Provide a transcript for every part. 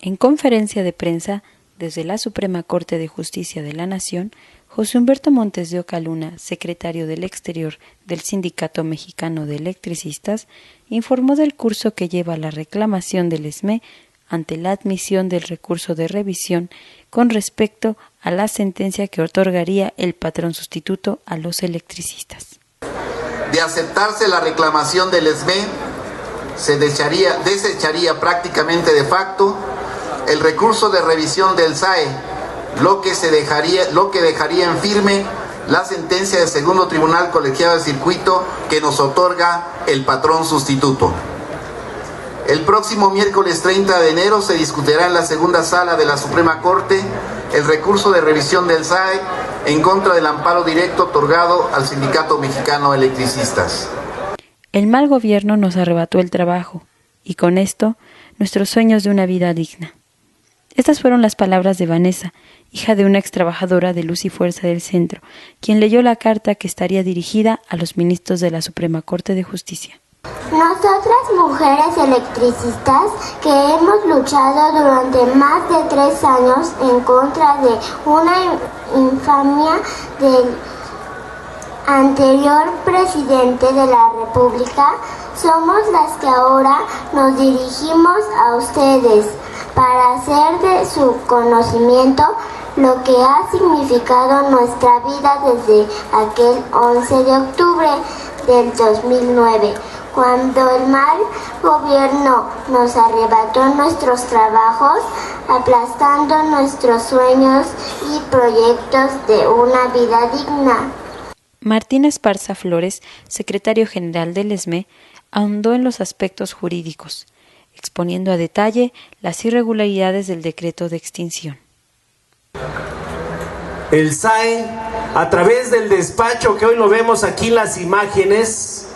En conferencia de prensa, desde la Suprema Corte de Justicia de la Nación, José Humberto Montes de Oca Luna, secretario del Exterior del Sindicato Mexicano de Electricistas, informó del curso que lleva la reclamación del SME ante la admisión del recurso de revisión con respecto a la sentencia que otorgaría el patrón sustituto a los electricistas. De aceptarse la reclamación del SME, se desecharía prácticamente de facto el recurso de revisión del SAE, lo que dejaría en firme la sentencia del segundo tribunal colegiado de circuito que nos otorga el patrón sustituto. El próximo miércoles 30 de enero se discutirá en la segunda sala de la Suprema Corte el recurso de revisión del SAE en contra del amparo directo otorgado al Sindicato Mexicano de Electricistas. El mal gobierno nos arrebató el trabajo y con esto nuestros sueños de una vida digna. Estas fueron las palabras de Vanessa, hija de una extrabajadora de Luz y Fuerza del Centro, quien leyó la carta que estaría dirigida a los ministros de la Suprema Corte de Justicia. Nosotras, mujeres electricistas, que hemos luchado durante más de 3 años en contra de una infamia del anterior presidente de la República, somos las que ahora nos dirigimos a ustedes para hacer de su conocimiento lo que ha significado nuestra vida desde aquel 11 de octubre del 2009, cuando el mal gobierno nos arrebató nuestros trabajos, aplastando nuestros sueños y proyectos de una vida digna. Martín Esparza Flores, secretario general del SME, ahondó en los aspectos jurídicos, exponiendo a detalle las irregularidades del decreto de extinción. El SAE, a través del despacho que hoy lo vemos aquí en las imágenes,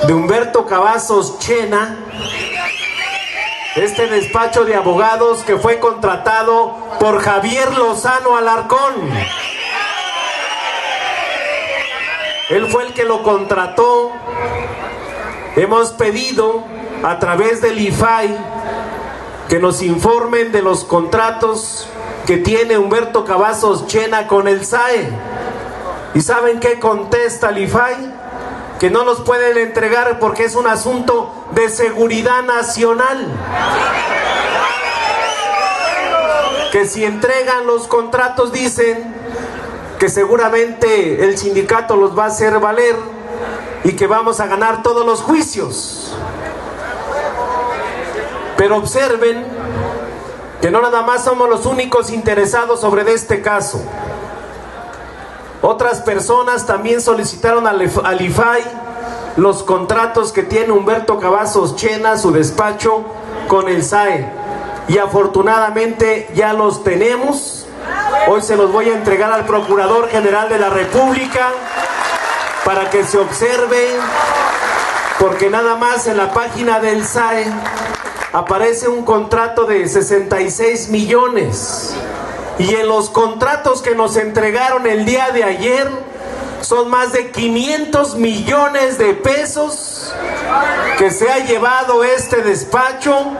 de Humberto Cavazos Chena, este despacho de abogados que fue contratado por Javier Lozano Alarcón. Él fue el que lo contrató. Hemos pedido a través del IFAI que nos informen de los contratos que tiene Humberto Cavazos Chena con el SAE. ¿Y saben qué contesta el IFAI? Que no los pueden entregar porque es un asunto de seguridad nacional. Que si entregan los contratos, dicen que seguramente el sindicato los va a hacer valer y que vamos a ganar todos los juicios. Pero observen que no nada más somos los únicos interesados sobre este caso. Otras personas también solicitaron al IFAI los contratos que tiene Humberto Cavazos Chena, su despacho, con el SAE. Y afortunadamente ya los tenemos. Hoy se los voy a entregar al Procurador General de la República para que se observe, porque nada más en la página del SAE aparece un contrato de 66 millones. Y en los contratos que nos entregaron el día de ayer son más de 500 millones de pesos que se ha llevado este despacho.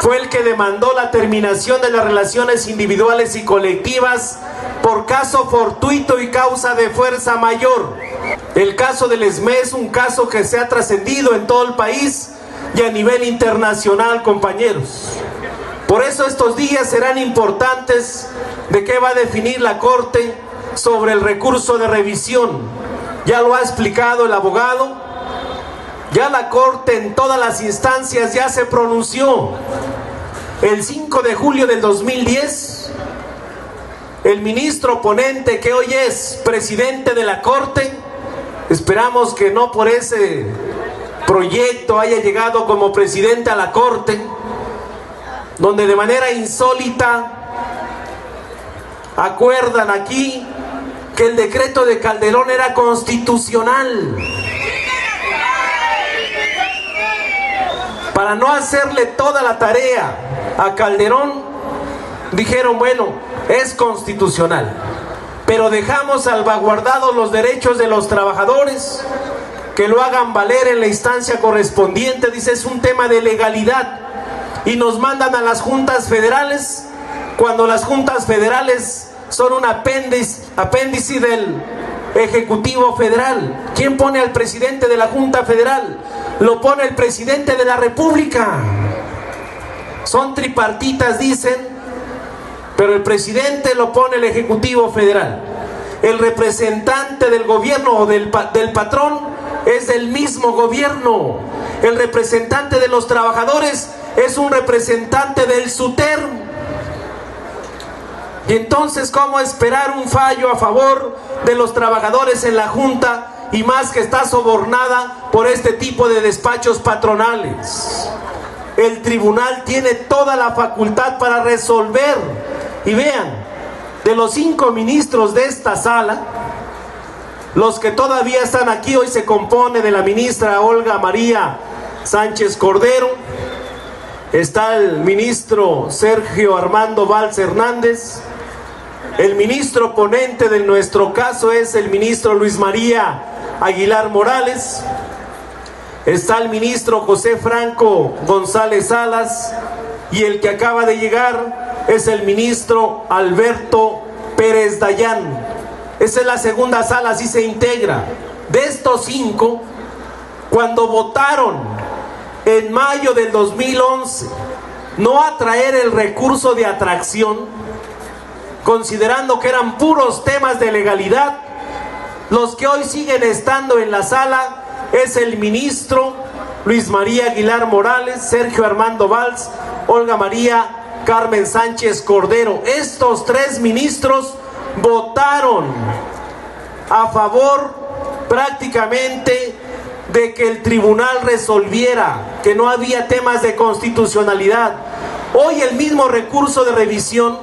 Fue el que demandó la terminación de las relaciones individuales y colectivas por caso fortuito y causa de fuerza mayor. El caso del SME es un caso que se ha trascendido en todo el país y a nivel internacional, compañeros. Por eso estos días serán importantes de qué va a definir la Corte sobre el recurso de revisión. Ya lo ha explicado el abogado. Ya la Corte en todas las instancias ya se pronunció. El 5 de julio del 2010, el ministro ponente, que hoy es presidente de la Corte, esperamos que no por ese proyecto haya llegado como presidente a la Corte, donde de manera insólita acuerdan aquí que el decreto de Calderón era constitucional. Para no hacerle toda la tarea a Calderón, dijeron, bueno, es constitucional, pero dejamos salvaguardados los derechos de los trabajadores, que lo hagan valer en la instancia correspondiente. Dice, es un tema de legalidad. y nos mandan a las juntas federales, cuando las juntas federales son un apéndice del Ejecutivo Federal. ¿Quién pone al presidente de la Junta Federal? Lo pone el presidente de la República. Son tripartitas, dicen, pero el presidente lo pone el Ejecutivo Federal. El representante del gobierno o del patrón es del mismo gobierno. El representante de los trabajadores es un representante del SUTER. Y entonces, ¿cómo esperar un fallo a favor de los trabajadores en la Junta, y más que está sobornada por este tipo de despachos patronales? El tribunal tiene toda la facultad para resolver. Y vean, de los 5 ministros de esta sala, los que todavía están aquí hoy se compone de la ministra Olga María Sánchez Cordero, está el ministro Sergio Armando Valls Hernández, el ministro ponente de nuestro caso es el ministro Luis María Aguilar Morales, está el ministro José Franco González Salas, y el que acaba de llegar es el ministro Alberto Pérez Dayán. Esa es la segunda sala, así se integra. De estos 5, cuando votaron en mayo del 2011 no atraer el recurso de atracción, considerando que eran puros temas de legalidad, los que hoy siguen estando en la sala es el ministro Luis María Aguilar Morales, Sergio Armando Valls, Olga María Carmen Sánchez Cordero. Estos 3 ministros votaron a favor prácticamente de que el tribunal resolviera que no había temas de constitucionalidad. Hoy el mismo recurso de revisión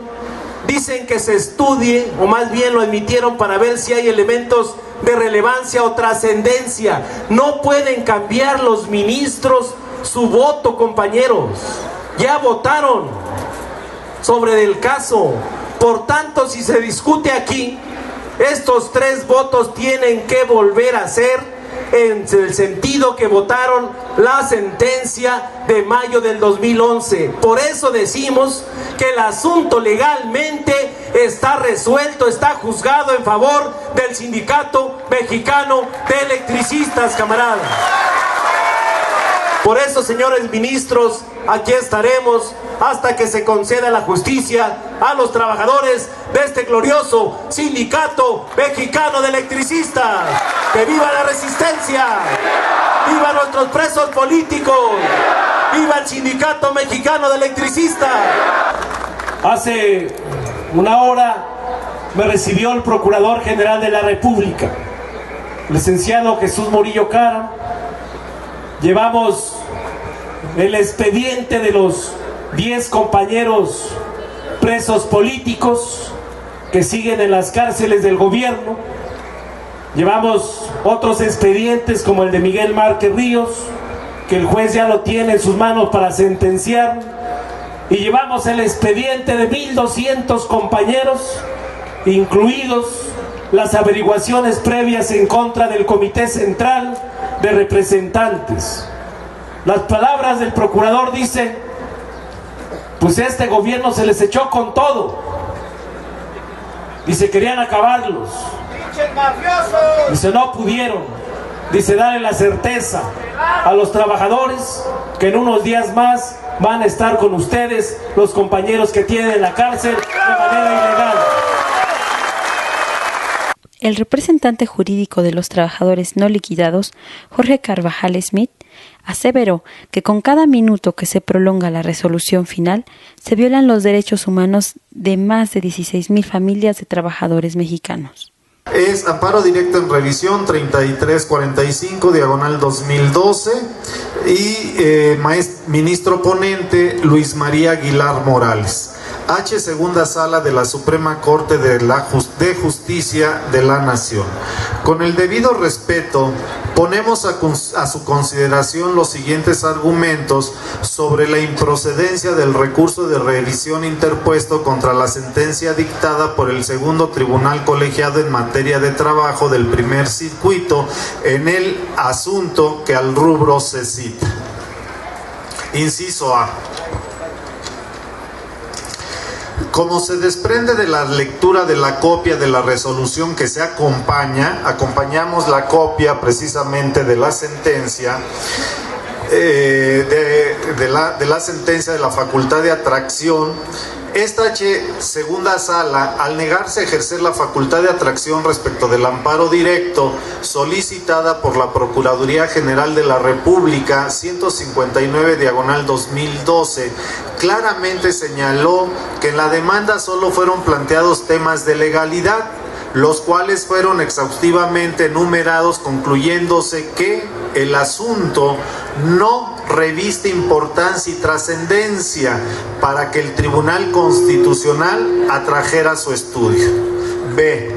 dicen que se estudie, o más bien lo admitieron para ver si hay elementos de relevancia o trascendencia. No pueden cambiar los ministros su voto, compañeros. Ya votaron sobre el caso. Por tanto, si se discute aquí, estos 3 votos tienen que volver a ser en el sentido que votaron la sentencia de mayo del 2011. Por eso decimos que el asunto legalmente está resuelto, está juzgado en favor del Sindicato Mexicano de Electricistas, camaradas. Por eso, señores ministros, aquí estaremos hasta que se conceda la justicia a los trabajadores de este glorioso Sindicato Mexicano de Electricistas. ¡Que viva la resistencia! ¡Viva nuestros presos políticos! ¡Viva el Sindicato Mexicano de Electricistas! Hace una hora me recibió el Procurador General de la República, licenciado Jesús Murillo Caram. Llevamos el expediente de los 10 compañeros presos políticos que siguen en las cárceles del gobierno. Llevamos otros expedientes como el de Miguel Márquez Ríos, que el juez ya lo tiene en sus manos para sentenciar. Y llevamos el expediente de 1,200 compañeros, incluidos las averiguaciones previas en contra del Comité Central de Representantes. Las palabras del procurador dicen: pues este gobierno se les echó con todo. Dice, querían acabarlos. Dice, no pudieron. Dice, darle la certeza a los trabajadores que en unos días más van a estar con ustedes los compañeros que tienen en la cárcel de manera ilegal. El representante jurídico de los trabajadores no liquidados, Jorge Carvajal Smith, aseveró que con cada minuto que se prolonga la resolución final, se violan los derechos humanos de más de 16,000 familias de trabajadores mexicanos. Es amparo directo en revisión 3345, diagonal 2012, y ministro ponente Luis María Aguilar Morales. H. Segunda Sala de la Suprema Corte de Justicia de la Nación. Con el debido respeto, ponemos a su consideración los siguientes argumentos sobre la improcedencia del recurso de revisión interpuesto contra la sentencia dictada por el segundo tribunal colegiado en materia de trabajo del primer circuito en el asunto que al rubro se cita. Inciso A. Como se desprende de la lectura de la copia de la resolución que se acompañamos la copia precisamente de la sentencia, de la sentencia de la facultad de atracción. Esta segunda sala, al negarse a ejercer la facultad de atracción respecto del amparo directo solicitada por la Procuraduría General de la República, 159/2012, claramente señaló que en la demanda solo fueron planteados temas de legalidad, los cuales fueron exhaustivamente enumerados, concluyéndose que el asunto no reviste importancia y trascendencia para que el Tribunal Constitucional atrajera su estudio. B.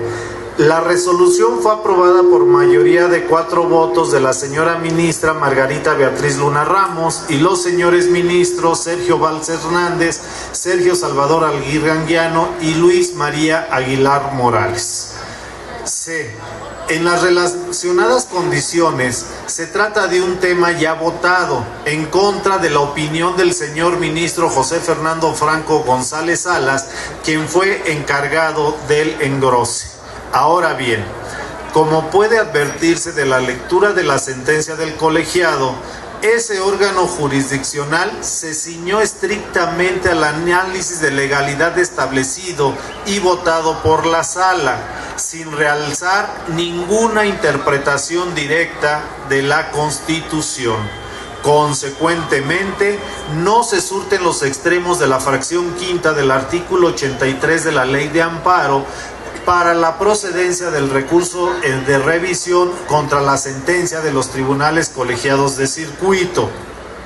La resolución fue aprobada por mayoría de 4 votos de la señora ministra Margarita Beatriz Luna Ramos y los señores ministros Sergio Valls Hernández, Sergio Salvador Aguirre Anguiano y Luis María Aguilar Morales. C. En las relacionadas condiciones, se trata de un tema ya votado, en contra de la opinión del señor ministro José Fernando Franco González Salas, quien fue encargado del engrose. Ahora bien, como puede advertirse de la lectura de la sentencia del colegiado, ese órgano jurisdiccional se ciñó estrictamente al análisis de legalidad establecido y votado por la sala, sin realzar ninguna interpretación directa de la Constitución. Consecuentemente, no se surten los extremos de la fracción quinta del artículo 83 de la Ley de Amparo para la procedencia del recurso de revisión contra la sentencia de los tribunales colegiados de circuito.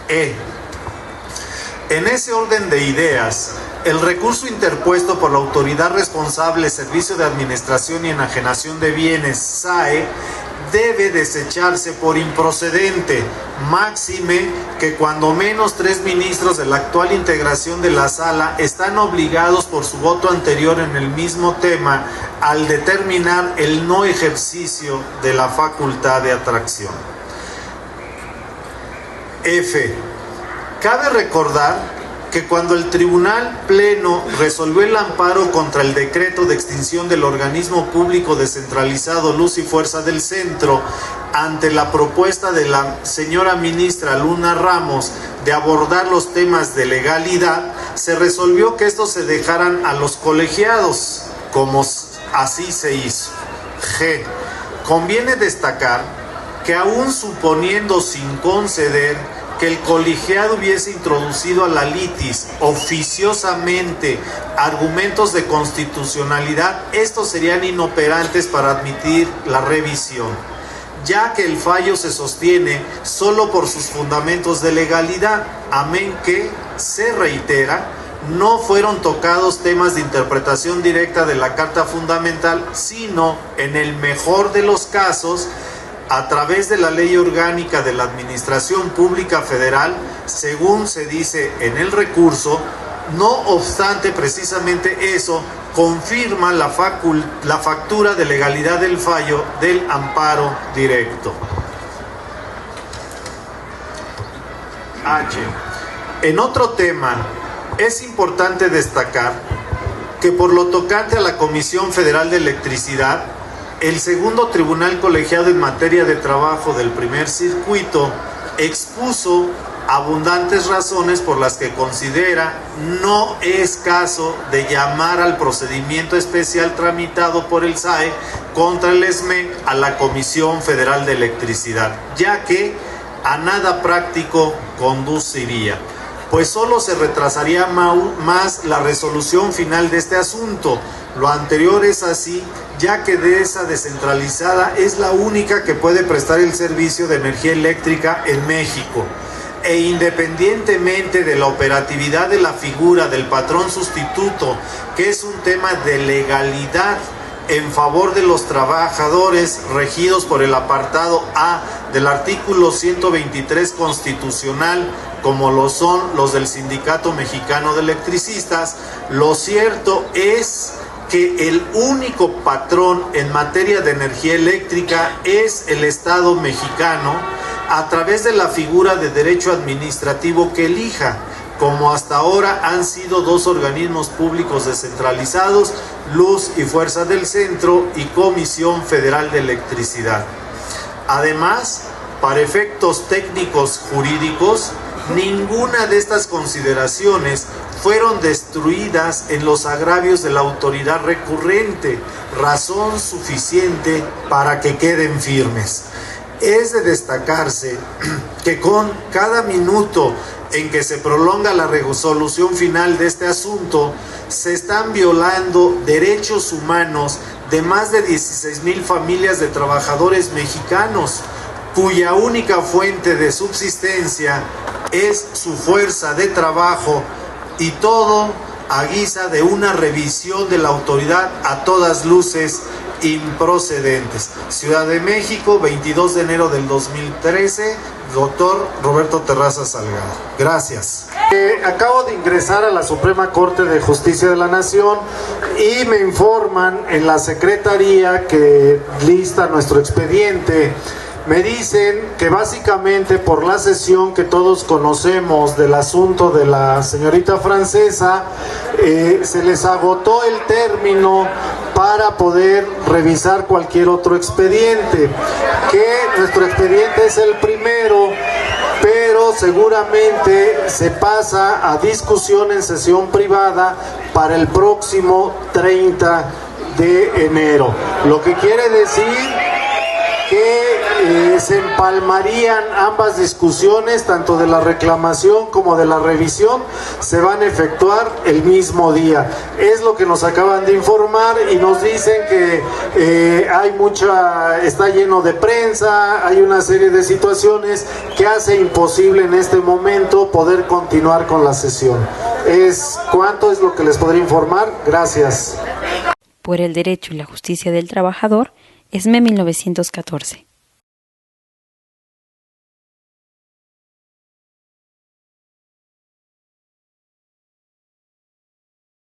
En ese orden de ideas, el recurso interpuesto por la autoridad responsable Servicio de Administración y Enajenación de Bienes, SAE, debe desecharse por improcedente, máxime que cuando menos 3 ministros de la actual integración de la sala están obligados por su voto anterior en el mismo tema al determinar el no ejercicio de la facultad de atracción. F. Cabe recordar que cuando el Tribunal Pleno resolvió el amparo contra el decreto de extinción del organismo público descentralizado Luz y Fuerza del Centro, ante la propuesta de la señora ministra Luna Ramos de abordar los temas de legalidad, se resolvió que estos se dejaran a los colegiados, como así se hizo. G. Conviene destacar que aún suponiendo sin conceder que el colegiado hubiese introducido a la litis oficiosamente argumentos de constitucionalidad, estos serían inoperantes para admitir la revisión, ya que el fallo se sostiene solo por sus fundamentos de legalidad, amén que, se reitera, no fueron tocados temas de interpretación directa de la Carta Fundamental, sino, en el mejor de los casos, a través de la Ley Orgánica de la Administración Pública Federal, según se dice en el recurso. No obstante, precisamente eso confirma la factura de legalidad del fallo del amparo directo. H. En otro tema, es importante destacar que por lo tocante a la Comisión Federal de Electricidad, el segundo tribunal colegiado en materia de trabajo del primer circuito expuso abundantes razones por las que considera no es caso de llamar al procedimiento especial tramitado por el SAE contra el ESME a la Comisión Federal de Electricidad, ya que a nada práctico conduciría, pues solo se retrasaría más la resolución final de este asunto. Lo anterior es así, ya que de esa descentralizada es la única que puede prestar el servicio de energía eléctrica en México. E independientemente de la operatividad de la figura del patrón sustituto, que es un tema de legalidad en favor de los trabajadores regidos por el apartado A del artículo 123 constitucional, como lo son los del Sindicato Mexicano de Electricistas, lo cierto es que el único patrón en materia de energía eléctrica es el Estado mexicano, a través de la figura de derecho administrativo que elija, como hasta ahora han sido dos organismos públicos descentralizados, Luz y Fuerza del Centro y Comisión Federal de Electricidad. Además, para efectos técnicos jurídicos, ninguna de estas consideraciones fueron destruidas en los agravios de la autoridad recurrente, razón suficiente para que queden firmes. Es de destacarse que con cada minuto en que se prolonga la resolución final de este asunto, se están violando derechos humanos de más de 16,000 familias de trabajadores mexicanos, cuya única fuente de subsistencia es su fuerza de trabajo, y todo a guisa de una revisión de la autoridad a todas luces improcedentes. Ciudad de México, 22 de enero del 2013, doctor Roberto Terrazas Salgado. Gracias. Acabo de ingresar a la Suprema Corte de Justicia de la Nación y me informan en la Secretaría que lista nuestro expediente. Me dicen que básicamente por la sesión que todos conocemos del asunto de la señorita francesa, se les agotó el término para poder revisar cualquier otro expediente, que nuestro expediente es el primero, pero seguramente se pasa a discusión en sesión privada para el próximo 30 de enero. Lo que quiere decir que se empalmarían ambas discusiones, tanto de la reclamación como de la revisión, se van a efectuar el mismo día. Es lo que nos acaban de informar y nos dicen que está lleno de prensa, hay una serie de situaciones que hace imposible en este momento poder continuar con la sesión. ¿Cuánto es lo que les podría informar? Gracias. Por el derecho y la justicia del trabajador, ESME 1914.